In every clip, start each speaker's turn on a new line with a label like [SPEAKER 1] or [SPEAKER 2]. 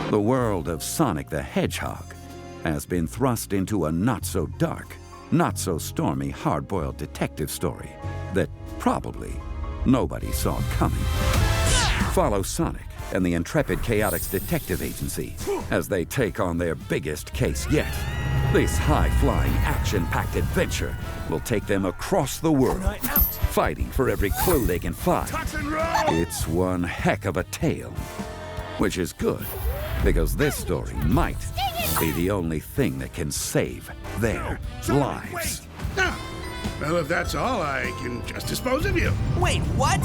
[SPEAKER 1] The world of Sonic the Hedgehog has been thrust into a not-so-dark, not-so-stormy hard-boiled detective story that probably nobody saw coming. Follow Sonic and the intrepid Chaotix Detective Agency as they take on their biggest case yet. This high-flying, action-packed adventure will take them across the world, fighting for every clue they can find. It's one heck of a tale, which is good, because this story might be the only thing that can save their lives.
[SPEAKER 2] No. Well, if that's all, I can just dispose of you.
[SPEAKER 3] Wait, what?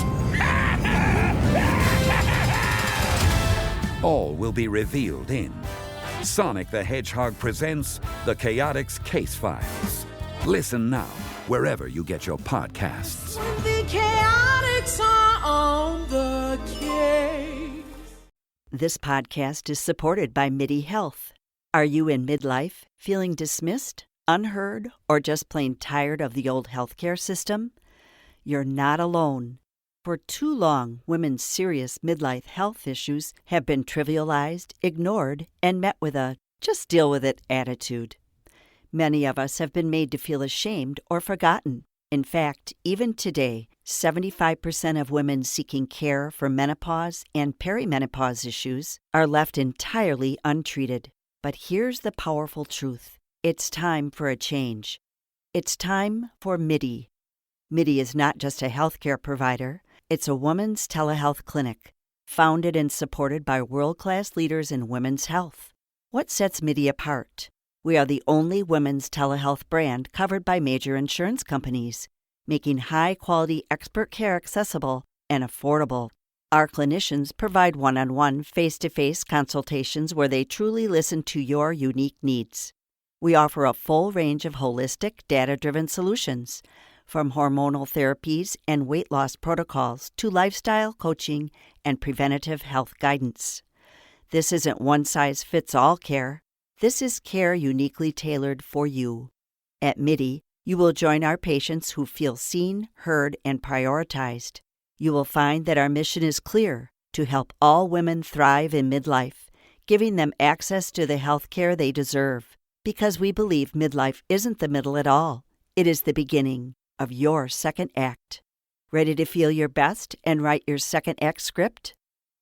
[SPEAKER 1] All will be revealed in Sonic the Hedgehog presents The Chaotix Case Files. Listen now, wherever you get your podcasts.
[SPEAKER 4] When the Chaotix are on the case.
[SPEAKER 5] This podcast is supported by MIDI Health. Are you in midlife, feeling dismissed, unheard, or just plain tired of the old healthcare system? You're not alone. For too long, women's serious midlife health issues have been trivialized, ignored, and met with a just deal with it attitude. Many of us have been made to feel ashamed or forgotten. In fact, even today, 75% of women seeking care for menopause and perimenopause issues are left entirely untreated. But here's the powerful truth. It's time for a change. It's time for MIDI. MIDI is not just a healthcare provider. It's a women's telehealth clinic, founded and supported by world-class leaders in women's health. What sets MIDI apart? We are the only women's telehealth brand covered by major insurance companies, making high-quality expert care accessible and affordable. Our clinicians provide one-on-one, face-to-face consultations where they truly listen to your unique needs. We offer a full range of holistic, data-driven solutions, from hormonal therapies and weight loss protocols to lifestyle coaching and preventative health guidance. This isn't one-size-fits-all care. This is care uniquely tailored for you. At MIDI, you will join our patients who feel seen, heard, and prioritized. You will find that our mission is clear: to help all women thrive in midlife, giving them access to the health care they deserve. Because we believe midlife isn't the middle at all. It is the beginning of your second act. Ready to feel your best and write your second act script?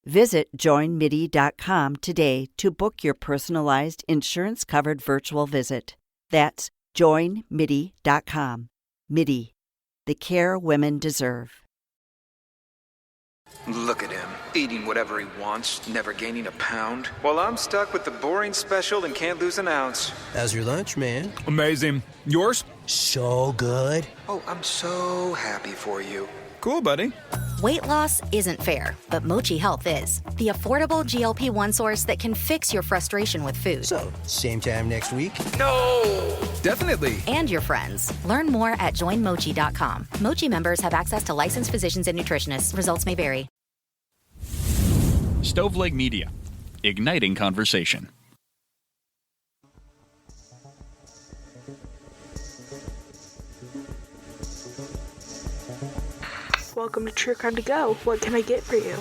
[SPEAKER 5] Visit joinmidi.com today to book your personalized insurance-covered virtual visit. That's joinmidi.com. MIDI, the care women deserve.
[SPEAKER 6] Look at him, eating whatever he wants, never gaining a pound. While I'm stuck with the boring special and can't lose an ounce.
[SPEAKER 3] How's your lunch, man?
[SPEAKER 7] Amazing. Yours?
[SPEAKER 3] So good.
[SPEAKER 6] Oh, I'm so happy for you.
[SPEAKER 7] Cool, buddy.
[SPEAKER 8] Weight loss isn't fair, but Mochi Health is. The affordable GLP-1 source that can fix your frustration with food.
[SPEAKER 3] So, same time next week?
[SPEAKER 6] No!
[SPEAKER 7] Definitely.
[SPEAKER 8] And your friends. Learn more at joinmochi.com. Mochi members have access to licensed physicians and nutritionists. Results may vary.
[SPEAKER 9] Stoveleg Media, igniting conversation.
[SPEAKER 10] Welcome to True Crime to Go. What can I get for you?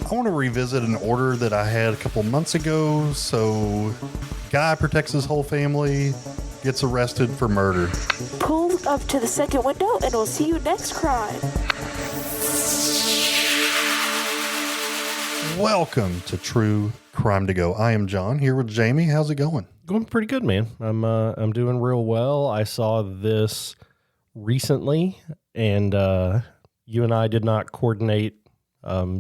[SPEAKER 11] I want to revisit an order that I had a couple months ago. So, guy protects his whole family, gets arrested for murder.
[SPEAKER 10] Pull up to the second window and we'll see you next crime.
[SPEAKER 11] Welcome to True Crime to Go. I am John, here with Jamie. How's it going?
[SPEAKER 12] Going pretty good, man. I'm doing real well. I saw this recently, and you and I did not coordinate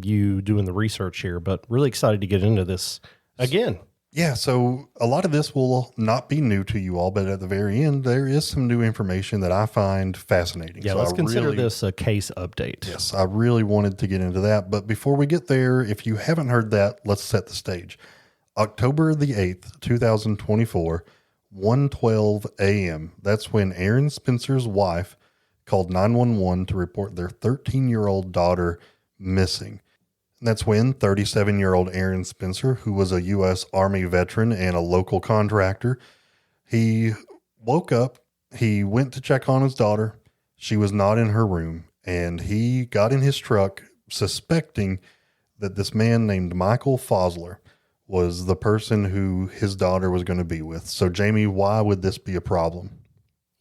[SPEAKER 12] you doing the research here, but really excited to get into this again.
[SPEAKER 11] Yeah, so a lot of this will not be new to you all, but at the very end, there is some new information that I find fascinating.
[SPEAKER 12] Yeah,
[SPEAKER 11] so
[SPEAKER 12] let's consider this a case update.
[SPEAKER 11] Yes, I really wanted to get into that. But before we get there, if you haven't heard that, let's set the stage. October the 8th, 2024, 1:12 a.m. That's when Aaron Spencer's wife called 911 to report their 13-year-old daughter missing. That's when 37-year-old Aaron Spencer, who was a U.S. Army veteran and a local contractor, he woke up, he went to check on his daughter. She was not in her room, and he got in his truck suspecting that this man named Michael Fosler was the person who his daughter was going to be with. So, Jamie, why would this be a problem?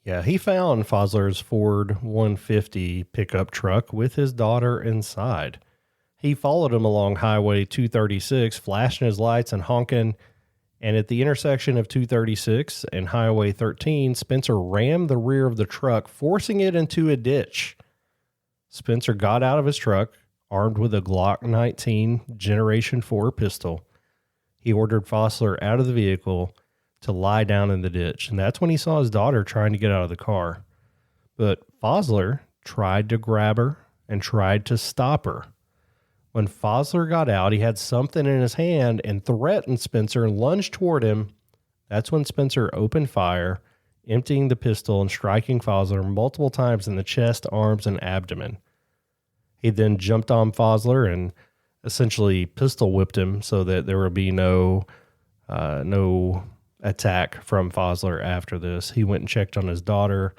[SPEAKER 12] Yeah, he found Fosler's Ford 150 pickup truck with his daughter inside. He followed him along Highway 236, flashing his lights and honking. And at the intersection of 236 and Highway 13, Spencer rammed the rear of the truck, forcing it into a ditch. Spencer got out of his truck, armed with a Glock 19 Generation 4 pistol. He ordered Fosler out of the vehicle to lie down in the ditch. And that's when he saw his daughter trying to get out of the car. But Fosler tried to grab her and tried to stop her. When Fosler got out, he had something in his hand and threatened Spencer and lunged toward him. That's when Spencer opened fire, emptying the pistol and striking Fosler multiple times in the chest, arms, and abdomen. He then jumped on Fosler and essentially pistol whipped him so that there would be no attack from Fosler after this. He went and checked on his daughter,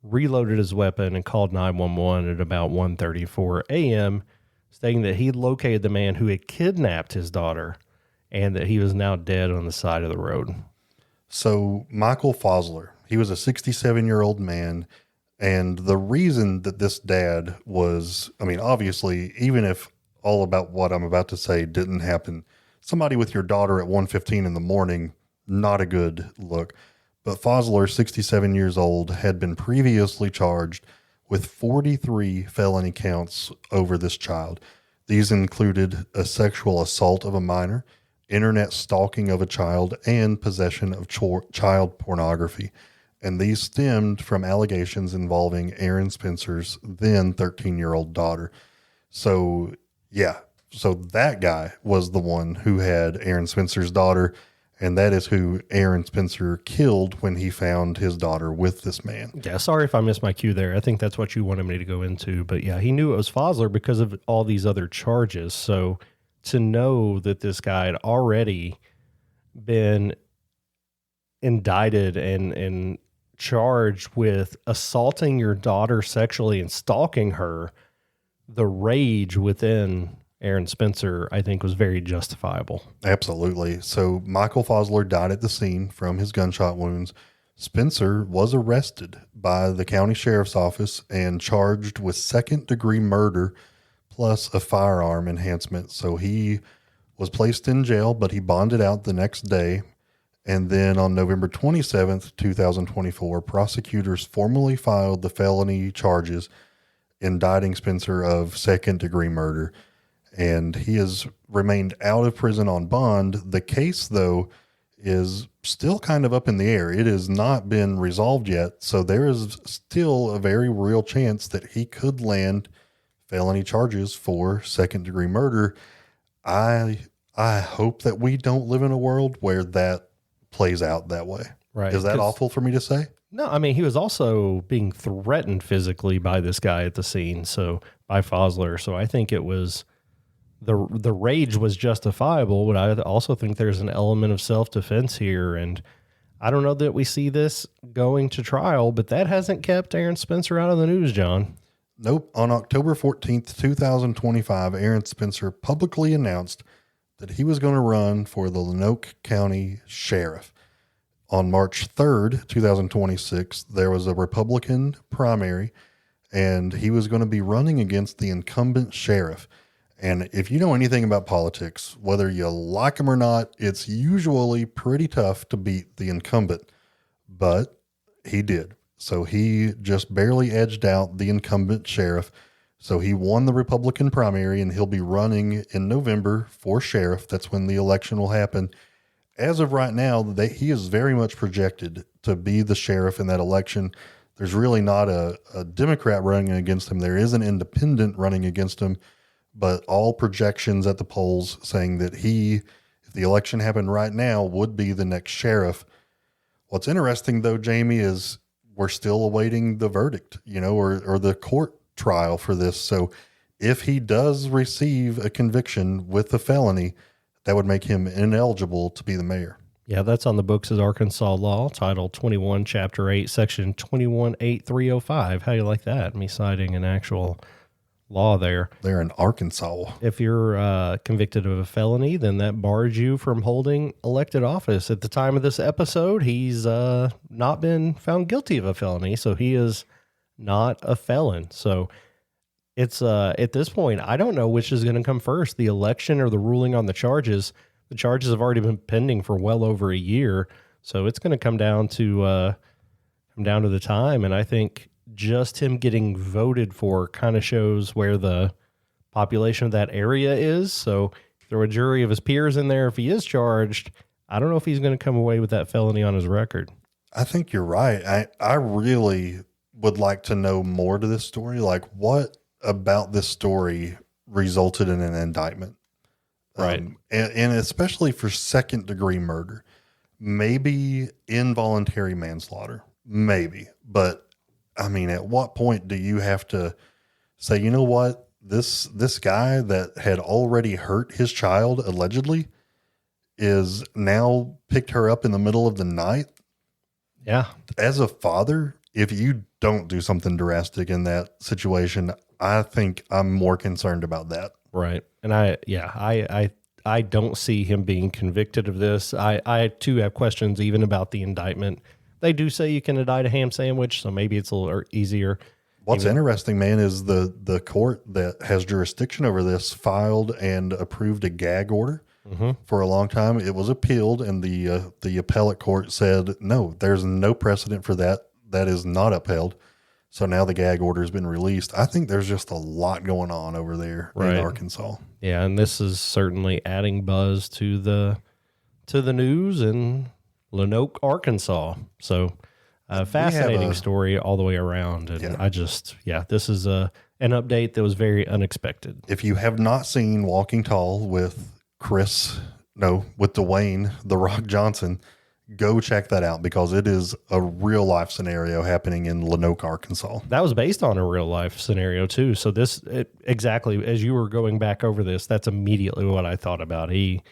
[SPEAKER 12] reloaded his weapon, and called 911 at about 1:34 a.m., stating that he located the man who had kidnapped his daughter and that he was now dead on the side of the road.
[SPEAKER 11] So Michael Fosler, he was a 67-year-old man. And the reason that this dad was, I mean, obviously, even if all about what I'm about to say didn't happen, somebody with your daughter at 1:15 in the morning, not a good look. But Fosler, 67 years old, had been previously charged with 43 felony counts over this child. These included a sexual assault of a minor, internet stalking of a child, and possession of child pornography. And these stemmed from allegations involving Aaron Spencer's then 13-year-old daughter. So, yeah. So that guy was the one who had Aaron Spencer's daughter, and that is who Aaron Spencer killed when he found his daughter with this man.
[SPEAKER 12] Yeah, sorry if I missed my cue there. I think that's what you wanted me to go into. But yeah, he knew it was Fosler because of all these other charges. So to know that this guy had already been indicted and charged with assaulting your daughter sexually and stalking her, the rage within Aaron Spencer, I think, was very justifiable.
[SPEAKER 11] Absolutely. So Michael Fosler died at the scene from his gunshot wounds. Spencer was arrested by the county sheriff's office and charged with second-degree murder plus a firearm enhancement. So he was placed in jail, but he bonded out the next day. And then on November 27th, 2024, prosecutors formally filed the felony charges indicting Spencer of second-degree murder. And he has remained out of prison on bond. The case, though, is still kind of up in the air. It has not been resolved yet. So there is still a very real chance that he could land felony charges for second-degree murder. I hope that we don't live in a world where that plays out that way.
[SPEAKER 12] Right.
[SPEAKER 11] Is that awful for me to say?
[SPEAKER 12] No, I mean, he was also being threatened physically by this guy at the scene, so by Fosler. So I think it was the rage was justifiable, but I also think there's an element of self-defense here. And I don't know that we see this going to trial, but that hasn't kept Aaron Spencer out of the news, John.
[SPEAKER 11] Nope. On October 14th, 2025, Aaron Spencer publicly announced that he was going to run for the Lonoke County Sheriff. On March 3rd, 2026, there was a Republican primary, and he was going to be running against the incumbent sheriff. And if you know anything about politics, whether you like him or not, it's usually pretty tough to beat the incumbent. But he did. So he just barely edged out the incumbent sheriff. So he won the Republican primary, and he'll be running in November for sheriff. That's when the election will happen. As of right now, he is very much projected to be the sheriff in that election. There's really not a Democrat running against him. There is an independent running against him, but all projections at the polls saying that he, if the election happened right now, would be the next sheriff. What's interesting, though, Jamie, is we're still awaiting the verdict, or the court trial for this. So if he does receive a conviction with the felony, that would make him ineligible to be the mayor.
[SPEAKER 12] Yeah, that's on the books as Arkansas law, Title 21, Chapter 8, Section 218305. How do you like that? Me citing an actual law there.
[SPEAKER 11] They're in Arkansas.
[SPEAKER 12] If you're convicted of a felony, then that bars you from holding elected office. At the time of this episode, he's not been found guilty of a felony, so he is not a felon. So it's at this point, I don't know which is going to come first, the election or the ruling on the charges. The charges have already been pending for well over a year, so it's going to come down to the time. And I think just him getting voted for kind of shows where the population of that area is. So if there were a jury of his peers in there, if he is charged, I don't know if he's going to come away with that felony on his record.
[SPEAKER 11] I think you're right. I really would like to know more to this story. Like, what about this story resulted in an indictment?
[SPEAKER 12] Right.
[SPEAKER 11] And especially for second degree murder, maybe involuntary manslaughter, maybe. But I mean, at what point do you have to say, you know what, this guy that had already hurt his child allegedly is now picked her up in the middle of the night?
[SPEAKER 12] Yeah. As
[SPEAKER 11] a father, if you don't do something drastic in that situation, I think I'm more concerned about that.
[SPEAKER 12] Right. And I don't see him being convicted of this. I too have questions even about the indictment. They do say you can indict a ham sandwich, so maybe it's a little easier.
[SPEAKER 11] What's interesting, man, is the court that has jurisdiction over this filed and approved a gag order for a long time. It was appealed, and the appellate court said, no, there's no precedent for that. That is not upheld. So now the gag order has been released. I think there's just a lot going on over there in Arkansas.
[SPEAKER 12] Yeah, and this is certainly adding buzz to the news in Lonoke, Arkansas. So fascinating story all the way around. And this is an update that was very unexpected.
[SPEAKER 11] If you have not seen Walking Tall with Dwayne "The Rock" Johnson, go check that out because it is a real life scenario happening in Lonoke, Arkansas.
[SPEAKER 12] That was based on a real life scenario too. So exactly as you were going back over this, that's immediately what I thought about. He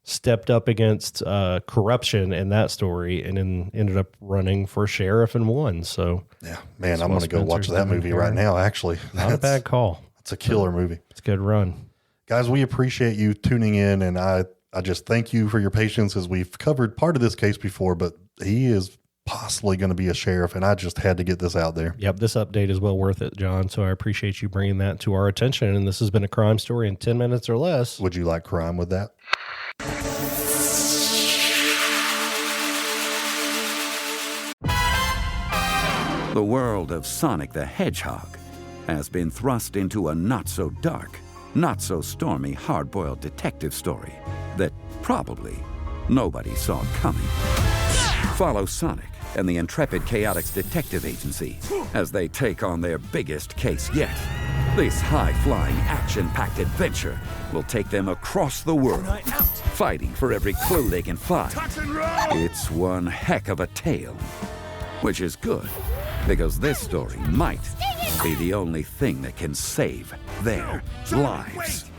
[SPEAKER 12] stepped up against corruption in that story and then ended up running for sheriff and won. So
[SPEAKER 11] yeah, man, I'm going to go watch that movie right now. Actually,
[SPEAKER 12] not a bad call.
[SPEAKER 11] It's a killer movie.
[SPEAKER 12] It's a good run.
[SPEAKER 11] Guys, we appreciate you tuning in, and I just thank you for your patience as we've covered part of this case before, but he is possibly going to be a sheriff, and I just had to get this out there.
[SPEAKER 12] Yep, this update is well worth it, John, so I appreciate you bringing that to our attention, and this has been a crime story in 10 minutes or less.
[SPEAKER 11] Would you like crime with that?
[SPEAKER 1] The world of Sonic the Hedgehog has been thrust into a not-so-dark, not-so-stormy hard-boiled detective story that probably nobody saw coming. Follow Sonic and the intrepid Chaotix Detective Agency as they take on their biggest case yet. This high-flying, action-packed adventure will take them across the world, fighting for every clue they can find. It's one heck of a tale, which is good, because this story might be the only thing that can save their lives.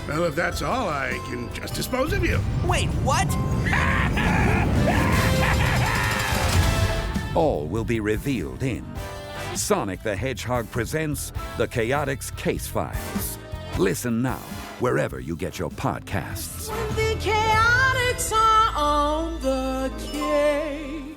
[SPEAKER 2] Well, if that's all, I can just dispose of you.
[SPEAKER 3] Wait, what?
[SPEAKER 1] All will be revealed in Sonic the Hedgehog presents The Chaotix Case Files. Listen now, wherever you get your podcasts.
[SPEAKER 4] When the Chaotix are on the case.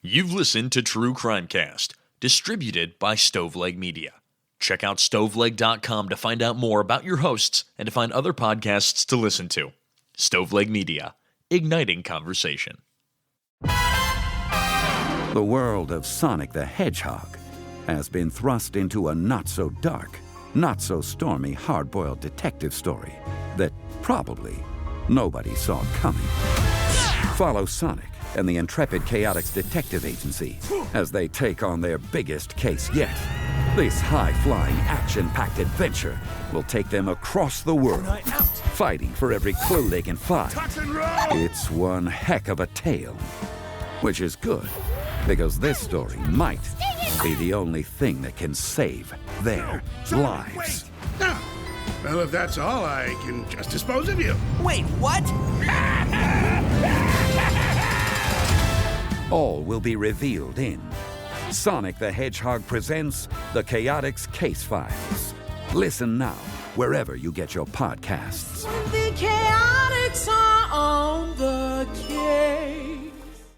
[SPEAKER 9] You've listened to True Crimecast, distributed by Stoveleg Media. Check out stoveleg.com to find out more about your hosts and to find other podcasts to listen to. Stoveleg Media, igniting conversation.
[SPEAKER 1] The world of Sonic the Hedgehog has been thrust into a not-so-dark, not-so-stormy hard-boiled detective story that probably nobody saw coming. Follow Sonic and the intrepid Chaotix Detective Agency as they take on their biggest case yet. This high-flying, action-packed adventure will take them across the world, fighting for every clue they can find. It's one heck of a tale, which is good, because this story might be the only thing that can save their lives.
[SPEAKER 2] Well, if that's all, I can just dispose of you.
[SPEAKER 3] Wait, what?
[SPEAKER 1] All will be revealed in Sonic the Hedgehog presents The Chaotix Case Files. Listen now, wherever you get your podcasts.
[SPEAKER 4] The chaotic song.